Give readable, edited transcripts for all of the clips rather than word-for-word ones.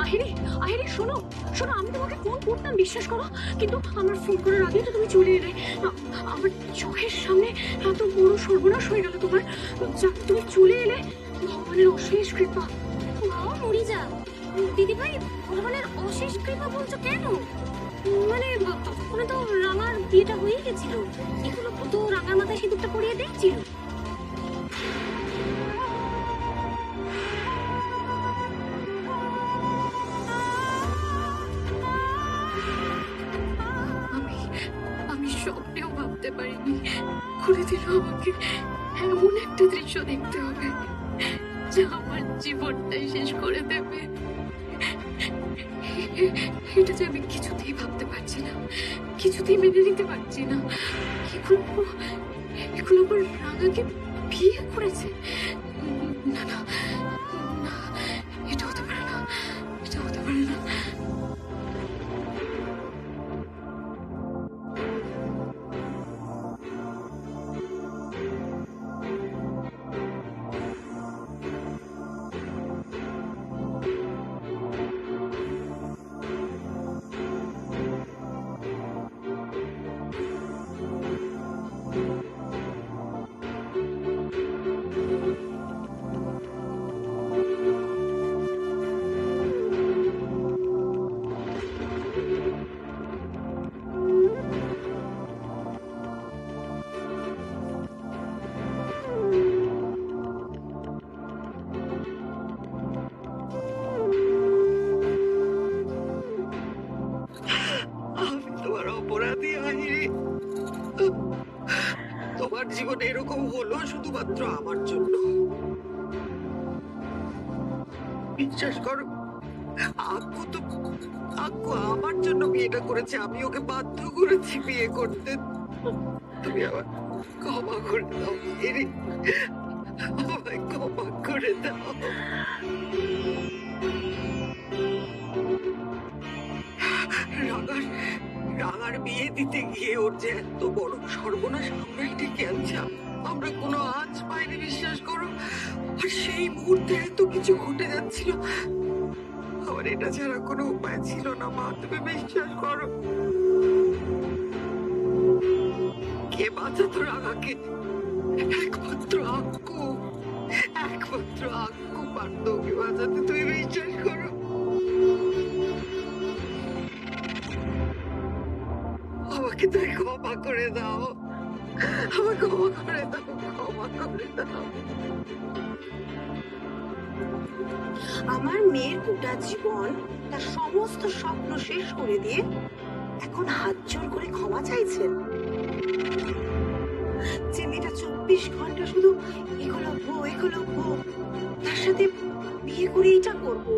আহিরি, আহিরি শোনো শোনো, আমি তোমাকে ফোন করতাম বিশ্বাস করো, কিন্তু আমার ফোন করার আগেই তো তুমি চলে এলে। আমার চোখের সামনে এত বড় সর্বনাশ হয়ে গেল তোমার, যাতে তুমি চলে এলে ভগবানের অশেষ কৃপা। বাবা মরি যা। দিদি ভাই, ভগবানের অশেষ কৃপা বলছো কেন? মানে তখন তো রাঙার বিয়েটা হয়ে গেছিল, এগুলো তো রাঙার মাথায় সিঁদুরটা পরিয়ে দেখছিল। আমি স্বপ্নেও ভাবতে পারিনি করে দিল আমাকে এমন একটা দৃশ্য দেখতে হবে যা আমার জীবনটাই শেষ করে দেবে। এটা যে আমি কিছুতেই ভাবতে পারছি না, কিছুতেই মেনে নিতে পারছি না। এগুলো এগুলো আমার রাঙাকে বিয়ে করেছে। না না না, এটা হতে পারে না, এটা হতে পারে না। অপরাধী আহিরি, তোমার জীবনে এরকম হলো শুধুমাত্র আমার জন্য। বিশ্বাস করো, আক্কু আমার জন্য বিয়েটা করেছে, আমি ওকে বাধ্য করেছি বিয়ে করতে। তুমি আবার ক্ষমা করে দাও আহিরি, আমায় ক্ষমা করে দাও। রাঙার বিয়ে দিতে গিয়ে ওর যে এত বড় সর্বনাশ আমরাই ডেকে আনছি, আমরা কোনো আঁচ পাইনি বিশ্বাস করো। আর সেই মুহূর্তে এত কিছু ঘটে যাচ্ছিল, আমার এটা ছাড়া কোনো উপায় ছিল না মা, তুমি বিশ্বাস করো। কে বাঁচাতো রাঙাকে? একমাত্র আক্কু, একমাত্র আক্কু পারত ওকে বাঁচাতে, তুমি বিশ্বাস করো। আমাকে তুমি ক্ষমা করে দাও, আমার ক্ষমা করে দাও, ক্ষমা করে দাও। আমার মেয়ের গোটা জীবন, তার সমস্ত স্বপ্ন শেষ করে দিয়ে এখন হাত জোর করে ক্ষমা চাইছেন? যে মেয়েটা 24 ঘন্টা শুধু এগুলো তার সাথে বিয়ে করে এটা করবো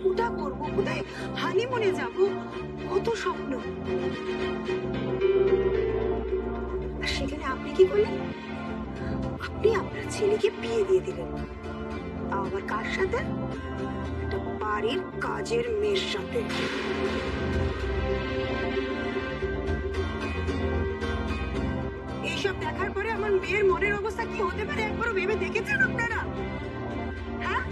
ওটা করবো, কোথায় হানিমুনে যাব, কত স্বপ্ন। আর সেখানে আপনি কি করলেন? আপনি আপনার ছেলেকে বিয়ে দিয়ে দিলেন, তাও আবার কার সাথে? একটা বাড়ির কাজের মেয়ের সাথে। এইসব দেখার পরে আমার মেয়ের মনের অবস্থা কি হতে পারে একবারও ভেবে দেখেছেন আপনারা? হ্যাঁ,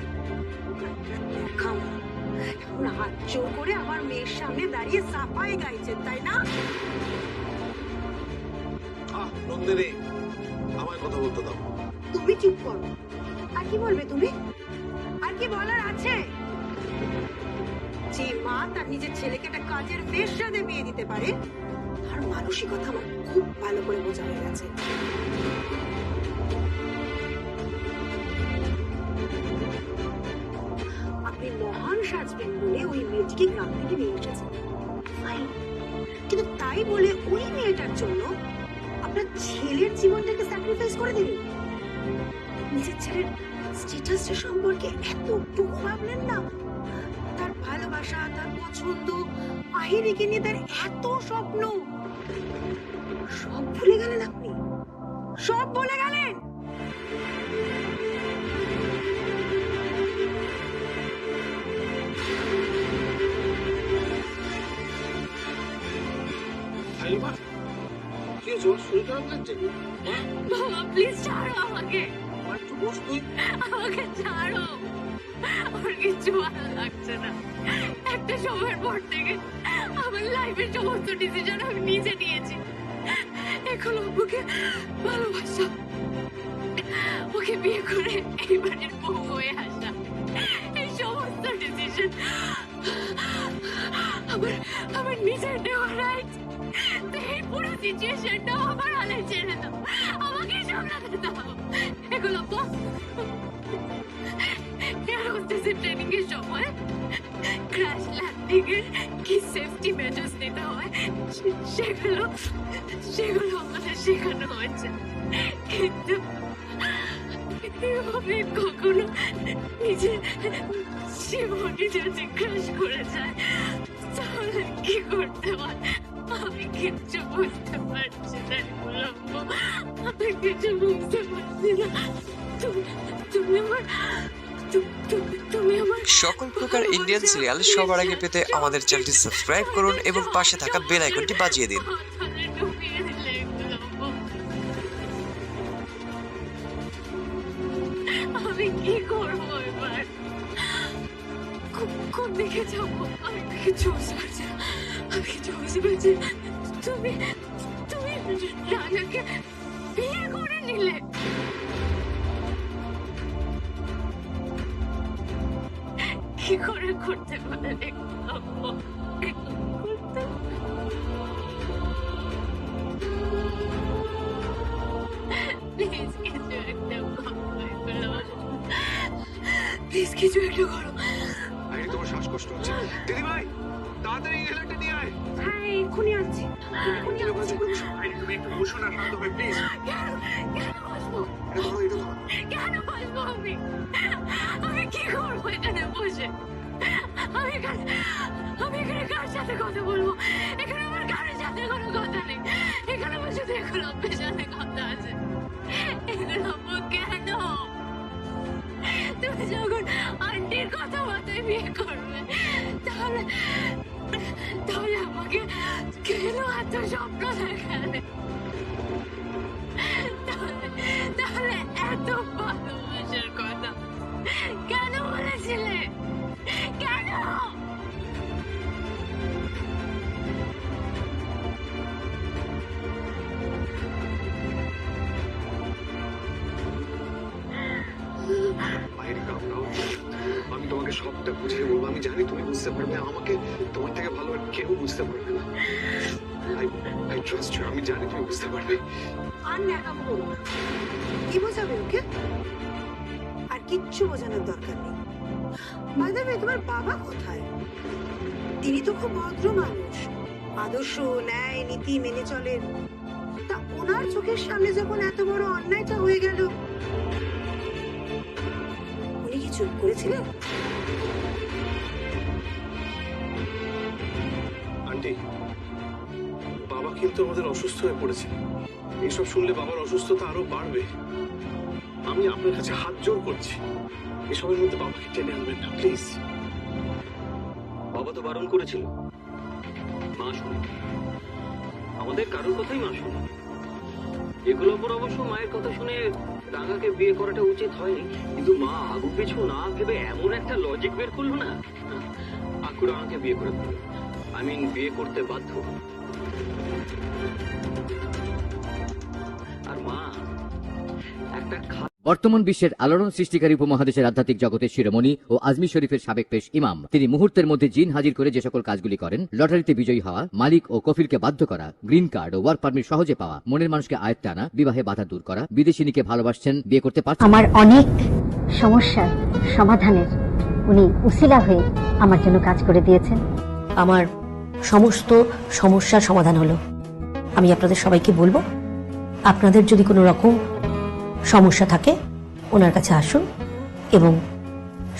এখন হাত জোর করে আমার মেয়ের সামনে দাঁড়িয়ে সাফাই গাইছেন, তাই না? নন্দিনী, আমায় কথা বলতে দাও। তুমি চুপ করো। আর কি বলবে তুমি? আর কি বলার আছে? যে মা তার নিজের ছেলেকে একটা কাজের মেয়ের সাথে বিয়ে দিতে পারে, তার মানসিকতা আমার খুব ভালো করে বোঝা হয়ে গেছে। আপনি মহান সাজবেন বলে ওই মেয়েটিকে গ্রাম থেকে নিয়ে এসেছেন, কিন্তু তাই বলে ওই মেয়েটার জন্য আপনার ছেলের জীবনটাকে স্যাক্রিফাইস করে দিলেন? নিজের ছেলের স্ট্যাটাসটা সম্পর্কে এতটুকু ভাবলেন না? তার ভালোবাসা, তার পছন্দ, আহিরিকে নিয়ে তার এত স্বপ্ন, সব ভুলে গেলেন আপনি, সব ভুলে গেলেন। কি হয়েছে? শরীর খারাপ লাগছে? বাবা প্লিজ ছাড়ো আমাকে। একটু বস তুই। আমাকে ছাড়ো, আমার কিছু ভালো লাগছে না। একটা সময়ের পর থেকে আমার লাইফের সমস্ত ডিসিশন আমি নিজে নিয়েছি। এখন ওকে ভালোবাসা, ওকে বিয়ে করে এই বাড়ির বউ হয়ে আসা, এই সমস্ত ডিসিশন আমার নিজের নেওয়া রাইট। এই পুরো সিচুয়েশনটা আমার হালে ছেড়ে দাও, আমাকে সামলাতে দাও। এগুলো এয়ারহোস্টেসের ট্রেনিং এর সময় ক্র্যাশ ল্যান্ডিং এর কি সেফটি মেজার্স নিতে হয় সেগুলো আমাদের শেখানো হয়েছে, কিন্তু এভাবে কখনো নিজের জীবনে যদি ক্র্যাশ করে যায় তাহলে কি করতে হয় আমি কিচ্ছু বুঝতে পারছি না। আমি কিছু বুঝতে পারছি না। তুমি আমার সকল প্রকার ইন্ডিয়ান সিরিয়াল সবার আগে পেতে আমাদের চ্যানেলটি সাবস্ক্রাইব করুন এবং পাশে থাকা বেল আইকনটি বাজিয়ে দিন। আমি কি করবো এবার, কোন দিকে যাবো আমি কিছু বুঝতে পারছি না। আমি কিছু বুঝতে পারছি না। তুমি রানাকে বিয়ে করে নিলে, কি করে করতে পারে? প্লিজ কিছু একটা প্লিজ কিছু একটা করো। আরে তোমার শ্বাসকষ্ট হচ্ছে দিদি ভাই, তাড়াতাড়ি ইনহেলারটা নিয়ে আয়। হ্যাঁ এক্ষুনি আনছি। তুমি একটু বসো না, শান্ত হয়ে প্লিজ। কেন বসবো? এটা ধরো, এটা ধরো। কেন বসবো আমি কি করবো এখানে বসে? আমি এখানে কার সাথে কথা বলবো? এখানে আমার কারোর সাথে কোনো কথা নেই। এখানে আমার শুধু একলব্যের সাথে কথা আছে। একলব্য কেন? তুমি যখন আন্টির কথা মাথায় বিয়ে করবে তাহলে আমাকে কেন এত স্বপ্ন দেখালে? তাহলে এত ভালোবাসার কথা কেন বলেছিলে? কেন? বাইরে কামড়াও, আমি তোমাকে সবটা বুঝিয়ে বলবো। আমি জানি তুমি বুঝতে পারবে, আমাকে তোমার থেকে ভালো আর কেউ বুঝতে পারবে না। আই ট্রাস্ট ইউ, আমি জানি তুমি বুঝতে পারবে। আর ন্যাকামো করো না। কি বোঝাবে ওকে? আর কিচ্ছু বোঝানোর দরকার নেই। বাই দ্য ওয়ে, তোমার বাবা কোথায়? তিনি তো খুব ভদ্র মানুষ, আদর্শ ন্যায় নীতি মেনে চলেন। তা ওনার চোখের সামনে যখন এত বড় অন্যায়টা হয়ে গেল, উনি কি চুপ করেছিলেন? আন্টি, বাবা কিন্তু আমাদের অসুস্থ হয়ে পড়েছে। এইসব শুনলে বাবার অসুস্থতা আরো বাড়বে। আমি আপনার কাছে হাত জোর করছি, এসবের মধ্যে বাবাকে টেনে আনবেন না প্লিজ। বাবা তো বারণ করেছিল, মা শুনে, আমাদের কারোর কথাই মা শুনে। এগুলোর পর অবশ্য মায়ের কথা শুনে রাঙাকে বিয়ে করাটা উচিত হয়নি, কিন্তু মা আগু পিছু না ভেবে এমন একটা লজিক বের করলো না, আকু রাঙাকে বিয়ে করে ফেলল। বিয়ে করতে বাধ্য। আর মা একটা বর্তমান বিশ্বের আলোড়ন সৃষ্টিকারী উপমহাদেশের আধ্যাত্মিক জগতের শিরোমণি ও আজমির শরীফের সাবেক পেশ ইমাম, তিনি মুহূর্তের মধ্যে জিন হাজির করে যে সকল কাজগুলি করেন, লটারিতে বিজয়ী হওয়া, মালিক ও কফিলকে বাধ্য করা, গ্রিন কার্ড ও ওয়ার্ক পারমিট সহজে পাওয়া, মনের মানুষকে আয়ত্তে আনা, বিবাহে বাধা দূর করা, বিদেশিনীকে ভালোবাসছেন, বিয়ে করতে পারছেন। আমার অনেক সমস্যার সমাধানের উনি উসিলা হয়ে আমার জন্য কাজ করে দিয়েছেন। আমার সমস্ত সমস্যার সমাধান হলো। আমি আপনাদের সবাইকে বলবো, আপনাদের যদি কোনো রকম সমস্যা থাকে ওনার কাছে আসুন এবং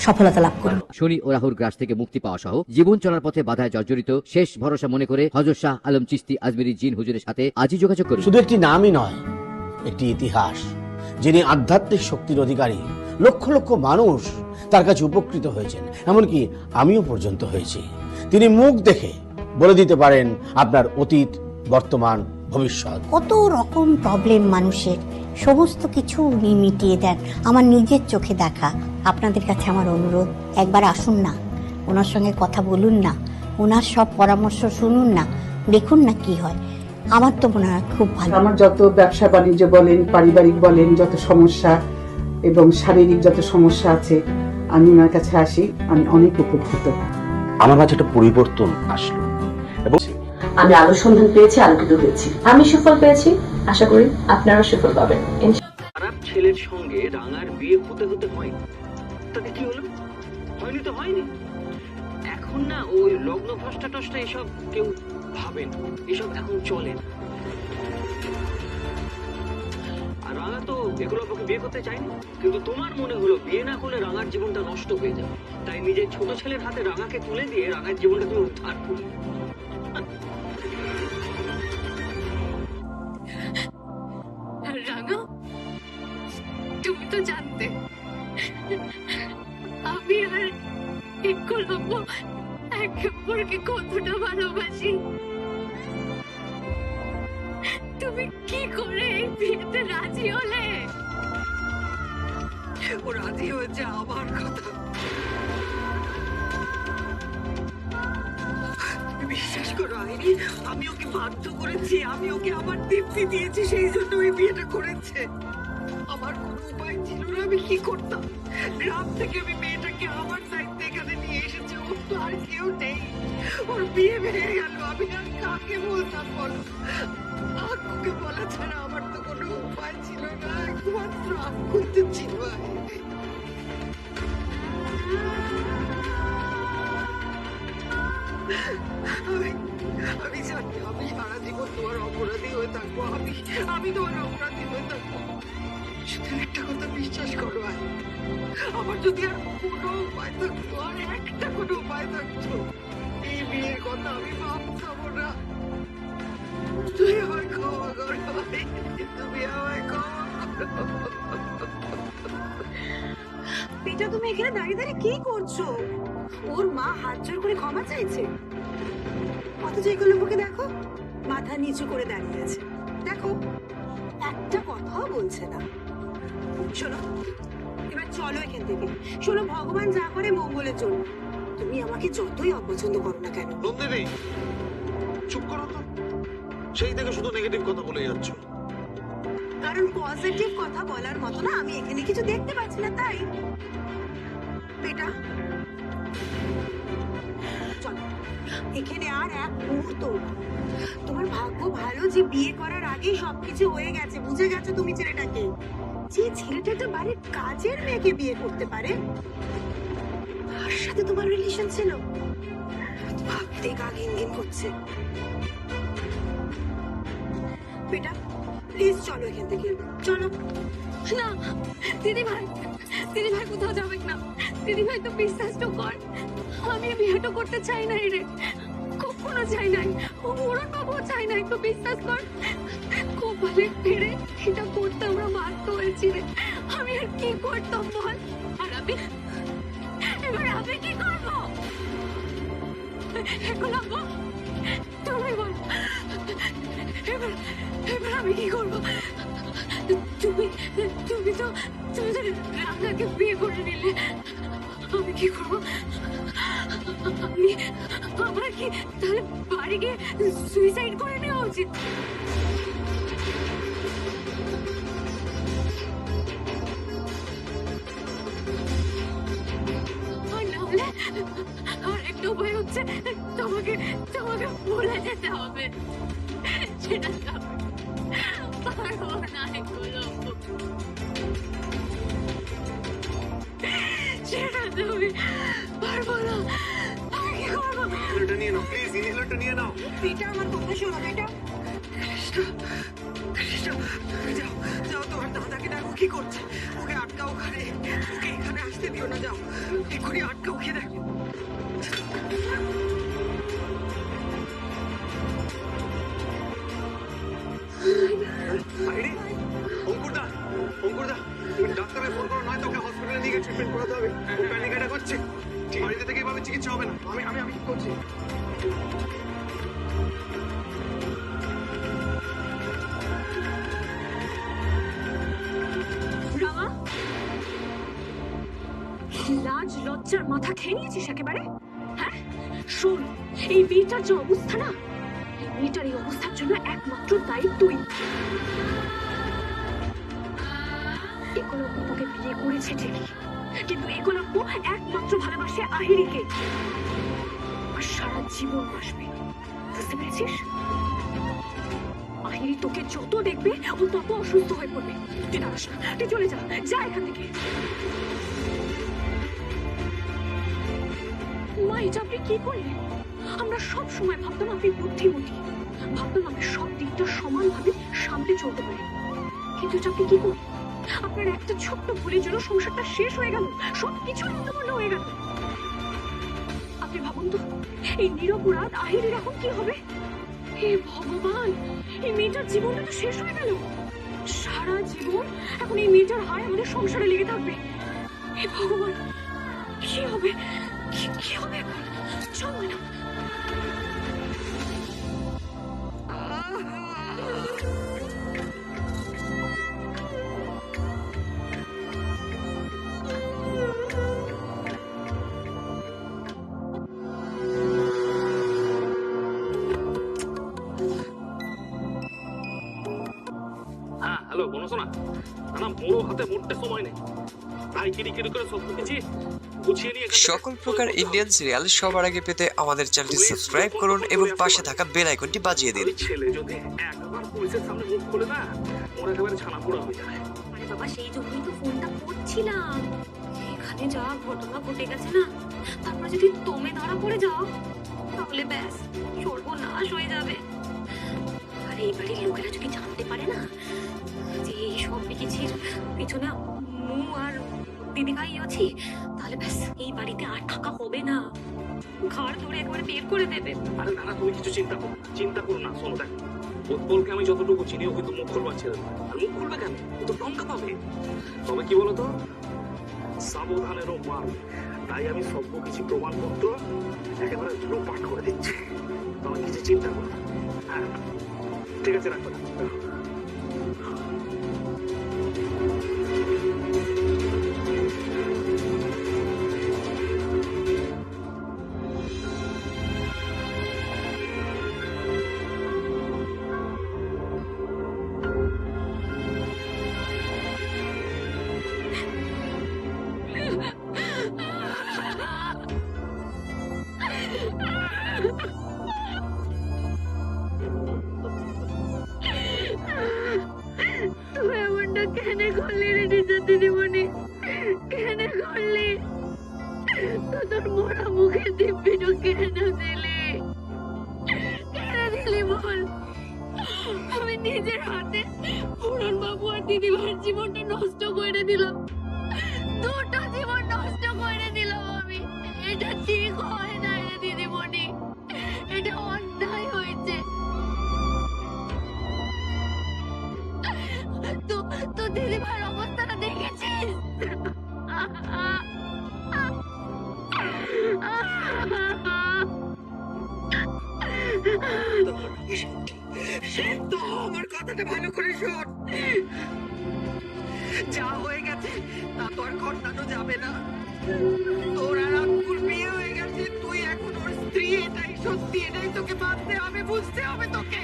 সফলতা লাভ করুন। শনি ও রাহুর গ্রাস থেকে মুক্তি পাওয়া সহ জীবন চলার পথে বাধায় জর্জরিত শেষ ভরসা মনে করে হযরত শাহ আলম চিশতি আজমিরি জিন হুজুরের সাথে আজই যোগাযোগ করুন। শুধু একটি নামই নয়, একটি ইতিহাস, যিনি আধ্যাত্মিক শক্তির অধিকারী। লক্ষ লক্ষ মানুষ তার কাছে উপকৃত হয়েছেন, এমনকি আমিও পর্যন্ত হয়েছি। তিনি মুখ দেখে বলে দিতে পারেন আপনার অতীত, বর্তমান ভবিষ্যৎ। কত রকম প্রবলেম মানুষের, সমস্ত কিছু উনি মিটিয়ে দেন আমার নিজের চোখে দেখা। আপনাদের কাছে আমার অনুরোধ, একবার আসুন না, ওনার সঙ্গে কথা বলুন না, ওনার সব পরামর্শ শুনুন না, দেখুন না কি হয়। আমার তো মনে হয় খুব ভালো। আমার যত ব্যবসা বাণিজ্য বলেন, পারিবারিক বলেন, যত সমস্যা এবং শারীরিক যত সমস্যা আছে, আমি ওনার কাছে আসি, আমি অনেক উপকৃত। আমার মাঝে একটা পরিবর্তন আসলো এবং আমি আলোর সন্ধান পেয়েছি, আলোকিত হয়েছি। আমি সুফল পেয়েছি, আশা করি আপনারাও সুফল পাবেন। খারাপ ছেলের সঙ্গে রাঙার বিয়ে হতে হতে হয়নি, তাতে কি হলো? হয়নি তো হয়নি। এখন না ওই লগ্ন ভ্রষ্টা টষ্টা এসব কেউ ভাবে না, এসব এখন চলে না। আর রাঙা তো এগুলো আপনাকে বিয়ে করতে চায়নি, কিন্তু তোমার মনে হলো বিয়ে না করলে রাঙার জীবনটা নষ্ট হয়ে যাবে, তাই নিজের ছোট ছেলের হাতে রাঙাকে তুলে দিয়ে রাঙার জীবনটা তুমি উদ্ধার করলে। রাঙা, তুমি তো জানতে আমি আর একলব্য একে অপরকে কতটা ভালোবাসি। তুমি কি করে এই বিয়েতে রাজি হলে? ও রাজি হয়েছে আমার কথা। বিশ্বাস করো আইনি, আমি ওকে বাধ্য করেছি, আমি ওকে আমার তৃপ্তি দিয়েছি, সেই জন্য ওই বিয়েটা করেছে। আমার কোনো উপায় ছিল না, আমি কি করতাম? গ্রাম থেকে আমি মেয়েটাকে আমার দায়িত্বে এখানে নিয়ে এসেছি, ওর তো আর কেউ নেই, ওর বিয়ে ভেঙে গেল, আমি আর কাকে বলতাম বলো? আকুকে বলা ছাড়া আমার তো কোনো উপায় ছিল না, একমাত্র আকুই তো ছিল। আমি জানি আমি সারা জীবন তোমার অপরাধী হয়ে থাকবো, আমি তোমার অপরাধী হয়ে থাকবো। শুধু একটা কথা বিশ্বাস করো, আমার যদি আর কোনো উপায় থাকতো, আর একটা কোনো উপায় থাকতো, এই বিয়ের কথা আমি ভাবতাম না। তুমি আমায় ক্ষমা করো, তুমি আমায় ক্ষমা করো। পিতা, তুমি এখানে দাঁড়িয়ে দাঁড়িয়ে কি করছো? ওর মা হাত জোর করে ক্ষমা চাইছে, অথচ একলব্যকে দেখো মাথা নিচু করে দাঁড়িয়ে আছে, দেখো একটা কথাও বলছে না। শোনো, এবার চলো এখান থেকে। শোনো, ভগবান যা করে মঙ্গলের জন্য। তুমি আমাকে যতই অপছন্দ করো না কেন, নন্দিনী চুপ করো তো, সেই থেকে শুধু নেগেটিভ কথা বলে যাচ্ছ। কারণ পজিটিভ কথা বলার মতো না আমি এখানে কিছু দেখতে পাচ্ছি না, তাই। বেটা চলো, এখানে আর এক মুহূর্ত। তোমার ভাগ্য ভালো যে বিয়ে করার আগেই সবকিছু হয়ে গেছে, বুঝে গেছো তুমি ছেলেটাকে। যে ছেলেটা একটা বাড়ির কাজের মেয়েকে বিয়ে করতে পারে, তার সাথে তোমার রিলেশন ছিল, ভাবতে গা ঘিন করছে। বেটা প্লিজ চলো এখান থেকে, চলো। না দিদি ভাই, দিদি ভাই কোথাও যাবেন না। দিদি ভাই তো বিশ্বাস তো কর, আমি বিয়েটা করতে চাই নাই রে, কখনো চাই নাই, অরুণ বাবু চাই নাই, তো বিশ্বাস কর। কপালে ফেরে এটা করতে আমরা বাধ্য হয়েছি রে, আমি আর কি করতাম বল? আর আমি এবার আমি কি করবো? একলব্য তুমি বল, এবার এবার আমি কি করবো? তুমি তুমি তো রাঙাকে বিয়ে করে নিলে, আমি কি করবো? আমার কি তাহলে বাড়ি গিয়ে সুইসাইড করে নেওয়া উচিত? আর একটা উপায় হচ্ছে তোমাকে তোমাকে ভুলে যেতে হবে, সেটা পারবো না একলব্য, সেটা তুমি পারবো না। আমি কি করবো? ইনহেলারটা নিয়ে নাও প্লিজ, ইনহেলারটা নিয়ে নাও। বেটা আমার কথা শোনো বেটা। যাও যাও, তোমার দাদাকে দেখো কি করছে, ওকে আটকাও ওখানে, ওকে এখানে আসতে দিও না, যাও এক্ষুনি আটকাও, ওকে দেখো। অঙ্কুরদা, অঙ্কুরদা তুমি ডাক্তারের ফোন করো, নয় তোকে হসপিটালে নিয়ে গিয়ে ট্রিটমেন্ট করাতে হবে। ও প্যানিক অ্যাটাক হচ্ছে, বাড়িতে থেকে এভাবে চিকিৎসা হবে না। আমি আমি আমি করছি। লাজ লজ্জার মাথা খেয়ে নিয়েছিস একেবারে? হ্যাঁ শোন, এই মেয়েটার যে অবস্থা না, এই মেয়েটার এই অবস্থার জন্য একমাত্র দায়ী তুই। একলব্য তোকে বিয়ে করেছে ঠিকই, কিন্তু একলব্য একমাত্র ভালোবাসে আহিরিকে, আর সারা জীবন বাসবে। বুঝতে পেরেছিস? আহিরি তোকে যত দেখবে ও তত অসুস্থ হয়ে পড়বে। তুই দাঁড়াস না, তুই চলে যা, যা এখান থেকে। মা, এটা আপনি কি করলেন? আমরা সব সময় ভাবতাম আপনি বুদ্ধিমতী, ভাবতাম আপনি সব দিকটা সমানভাবে সামনে চলতে পারেন, কিন্তু এটা আপনি কি করলেন? আপনার একটা ছোট্ট ভুলের জন্য সংসারটা শেষ হয়ে গেল, সবকিছু লন্ডভন্ড হয়ে গেল। আপনি ভাবুন তো, এই নিরপরাধ আহিরের এখন কি হবে? হে ভগবান, এই মেয়েটার জীবনটা তো শেষ হয়ে গেল। সারা জীবন এখন এই মেয়েটার হায় আমাদের সংসারে লেগে থাকবে। হে ভগবান, কি হবে? কি হবে এখন? চল না। হ্যাঁ হ্যালো, কোনো শোনা না, মোড়ো হাতে মোটে সময় নেই, তাই কিরি করে সব কিছু গুছিয়ে নিয়ে সকল প্রকার ইন্ডিয়ান সিরিয়াল সবার আগে পেতে আমাদের চ্যানেলটি সাবস্ক্রাইব করুন এবং পাশে থাকা বেল আইকনটি বাজিয়ে দিন। ছেলে যদি একবার পুলিশের সামনে মুখ খুলে না, ওরা একেবারে ছানা পোড়া হয়ে যায়। আরে বাবা, সেই জন্যই তো ফোনটা করছিলাম। এখানে যা ঘটনা ঘটে গেছে না, তারপরে যদি তুমি ধরা পড়ে যাও তাহলে ব্যাস সর্বনাশ হয়ে যাবে। আর এই বাড়ির লোকেরা যদি জানতে পারে না যে এই সব কিছুর পিছনে মু আর দিদিভাই আছি, তাহলে ব্যাস এই বাড়িতে আর থাকা হবে না, ঘর ধরে একবারে বের করে দেবে। আরে না, তুমি কিছু চিন্তা করো না। শোনো, দেখ, উৎপলকে আমি যতটুকু চিনি, ও কিন্তু মুখ খুলবার ছেড়ে দেবে। আর মুখ খুলবে কেন? ও তো টঙ্কা পাবে। তবে কি বলতো, সাবধানেরও মাল। তাই আমি সব কিছু প্রমাণপত্র একেবারে লোপাট করে দিচ্ছি। তুমি কিছু চিন্তা করো না। হ্যাঁ ঠিক আছে, রাখো। তুই এমনটা কেন করলি রে নিজের দিদিমণি? কেন করলি? তো তোর মোড়া মুখে দিব্যিটা কেন দিলি? কেন দিলি বল? আমি নিজের হাতে পুরন বাবু আর দিদিভাইয়ের জীবনটা নষ্ট করে দিলাম, দুটো জীবন নষ্ট করে দিলাম আমি। এটা ঠিক হয় না রে দিদিমণি, এটা অন্যায় হয়েছে। তো দিদিভাইয়ের অবস্থাটা দেখেছিস? আমার কথাটা ভালো করে শোন। যা হয়ে গেছে তা তো আর ঘটানো যাবে না। তোর আর আঙ্কুর বিয়ে হয়ে গেছে, তুই এখন ওর স্ত্রী, এটাই সত্যি, এটাই তোকে মানতে হবে, বুঝতে হবে তোকে।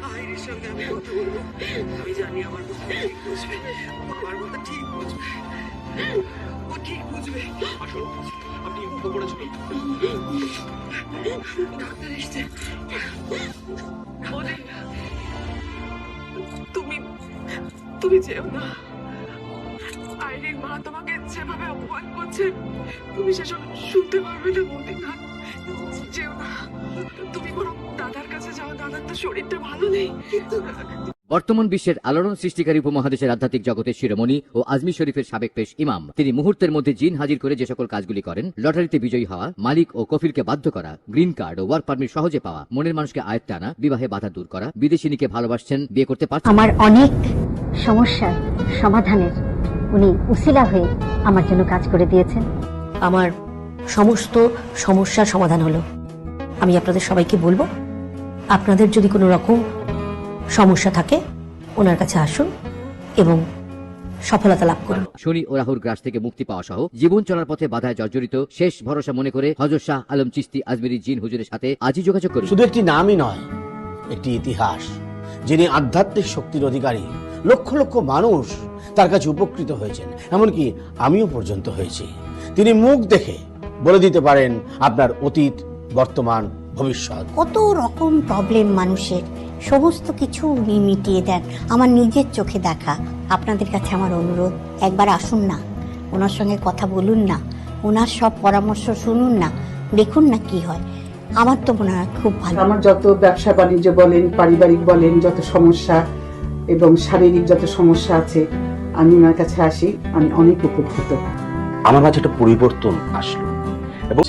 আহিরের সঙ্গে আমি কথা বলবো, আমি জানি আমার কথা ঠিক বুঝবে, আমার কথা ঠিক বুঝবে, ও ঠিক বুঝবে। আসলে আপনি মুখ পড়ে চলুন। ডাক্তার এসছে। তুমি যেও না। আইরির মা তোমাকে যেভাবে অপমান করছে, তুমি সেসব শুনতে পারবে না বৌদি। না, যেও না, তুমি বরং দাদার কাছে যাও, দাদার তো শরীরটা ভালো নেই। বর্তমান বিশ্বের আলোড়ন সৃষ্টিকারী উপমহাদেশের আধ্যাত্মিক জগতের শিরোমণি ও আজমির শরীফের সাবেক পেশ ইমাম, তিনি মুহূর্তের মধ্যে জিন হাজির করে যে সকল কাজগুলি করেন, লটারিতে বিজয়ী হওয়া, মালিক ও কফিলকে বাধ্য করা, গ্রিন কার্ড ও ওয়ার্ক পারমিট সহজে পাওয়া, মনের মানুষকে আয়ত্তে আনা, বিবাহে বাধা দূর করা, বিদেশিনীকে ভালোবাসছেন, বিয়ে করতে পারছেন। আমার অনেক সমস্যার সমাধানের উনি উসিলা হয়ে আমার জন্য কাজ করে দিয়েছেন। আমার সমস্ত সমস্যার সমাধান হলো। আমি আপনাদের সবাইকে বলবো, আপনাদের যদি কোনো রকম সমস্যা থাকে ওনার কাছে আসুন এবং সফলতা লাভ করুন। শনি ও রাহুর গ্রাস থেকে মুক্তি পাওয়া সহ জীবন চলার পথে বাধায় জর্জরিত শেষ ভরসা মনে করে হযরত শাহ আলম চিশতি আজমেরী জিন হুজুরের সাথে আজই যোগাযোগ করুন। শুধু একটি নামই নয়, একটি ইতিহাস, যিনি আধ্যাত্মিক শক্তির অধিকারী। লক্ষ লক্ষ মানুষ তার কাছে উপকৃত হয়েছেন, এমনকি আমিও পর্যন্ত হয়েছি। তিনি মুখ দেখে বলে দিতে পারেন আপনার অতীত, বর্তমান, ভবিষ্যৎ। কত রকম প্রবলেম মানুষের, সমস্ত কিছু উনি মিটিয়ে দেন। আমার নিজের চোখে দেখা। আপনাদের কাছে আমার অনুরোধ, একবার আসুন না, ওনার সঙ্গে কথা বলুন না, ওনার সব পরামর্শ শুনুন না, দেখুন না কি হয়। আমার তো মনে হয় খুব ভালো। আমার যত ব্যবসা বাণিজ্য বলেন, পারিবারিক বলেন, যত সমস্যা এবং শারীরিক যত সমস্যা আছে, আমি ওনার কাছে আসি, আমি অনেক উপকৃত। আমার মাঝে একটা পরিবর্তন আসলো এবং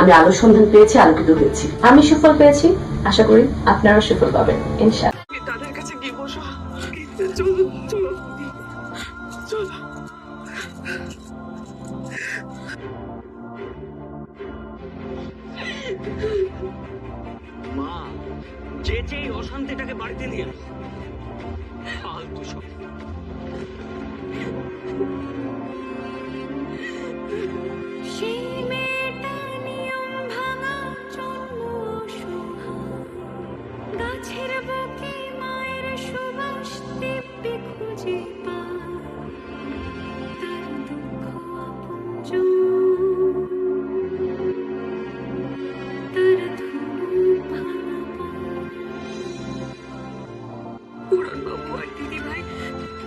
আমি আলোর সন্ধান পেয়েছি, আলোকিত হয়েছি। আমি সুফল পেয়েছি, আশা করি আপনারাও সুফল পাবেন ইনশাআল্লাহ। তাদের কাছে গিয়ে বসো। চলো চলো চলো। মা যে এই অশান্তিটাকে বাড়িতে নিয়ে এলো। ফালতু সব। সেই মেয়েটার নিয়ম ভাঙা জন্ম অসহায়, গাছের বুকে মায়ের সুবাস দিব্যি খুঁজে পায়, তার দুঃখ আপনজন, তার ধুলো ভাঙা পুরান বাবু আর দিদি ভাই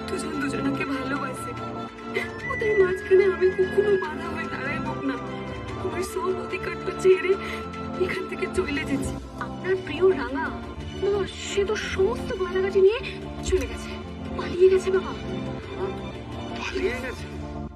দুজন দুজনকে ভালোবাসে। ওদের মাঝখানে আমি কখনো বাধা হয়ে দাঁড়াইব না। আমার সব অধিকারটা ছেড়ে এখান থেকে চলে যেছি। আপনার প্রিয় রাঙা বাবা, সে তো সমস্ত গয়নাগাটি নিয়ে চলে গেছে, পালিয়ে গেছে বাবা। পালিয়ে গেছে?